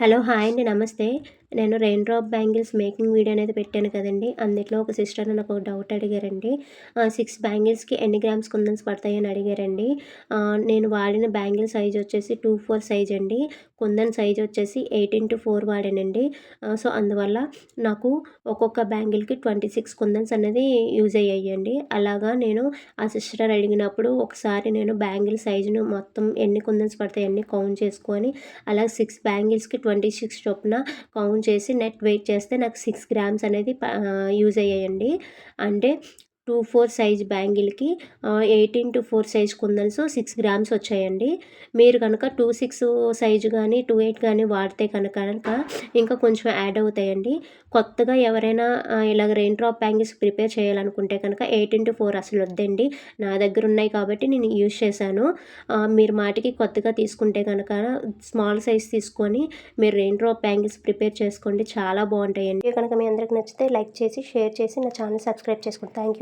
Hello! Hi అండి. నమస్తే. నేను rain drop bangles making video అనేది పెట్టాను కదండీ! అందులో ఒక సిస్టర్ నాకు ఒక డౌట్ అడిగారండి. 6 బ్యాంగిల్స్‌కి ఎన్ని గ్రామ్స్ కుందన్స్ పడతాయని అడిగారండి. నేను వాడిన బ్యాంగిల్ సైజ్ వచ్చేసి 2/4 సైజ్ అండి. కుందన్ సైజ్ వచ్చేసి 8x4 వాడానండి. సో, అందువల్ల నాకు ఒక్కొక్క బ్యాంగిల్‌కి 26 కుందన్స్ అనేది యూజ్ అయ్యాయండి. అలాగా నేను ఆ సిస్టర్ అడిగినప్పుడు ఒకసారి నేను బ్యాంగిల్ సైజును మొత్తం ఎన్ని కుందన్స్ పడతాయి అన్నీ కౌంట్ చేసుకొని అలా 6 బ్యాంగిల్స్‌కి 26 చొప్పున కౌంట్ చేసి నెట్ వెయిట్ చేస్తే నాకు 6 గ్రామ్స్ అనేది యూజ్ అయ్యాయండి. అంటే 2/4 సైజ్ బ్యాంగిల్‌కి 18/4 సైజ్ కుందన్స్ 6 గ్రామ్స్ వచ్చాయండి. మీరు కనుక 26 సైజు గానీ, 28 గానీ వాడితే కనుక ఇంకా కొంచెం యాడ్ అవుతాయండి. కొత్తగా ఎవరైనా ఇలాగ రెయిన్ డ్రాప్ బ్యాంగిల్స్ ప్రిపేర్ చేయాలనుకుంటే కనుక 8x4 అసలు వద్దండి. నా దగ్గర ఉన్నాయి కాబట్టి నేను యూజ్ చేశాను. మీరు మాటికి కొత్తగా తీసుకుంటే కనుక స్మాల్ సైజ్ తీసుకొని మీరు రెయిన్ డ్రాప్ బ్యాంగిల్స్ ప్రిపేర్ చేసుకోండి. చాలా బాగుంటాయండి. కనుక మీ అందరికి నచ్చితే లైక్ చేసి, షేర్ చేసి నా ఛానల్ సబ్స్క్రైబ్ చేసుకోండి. Thank you.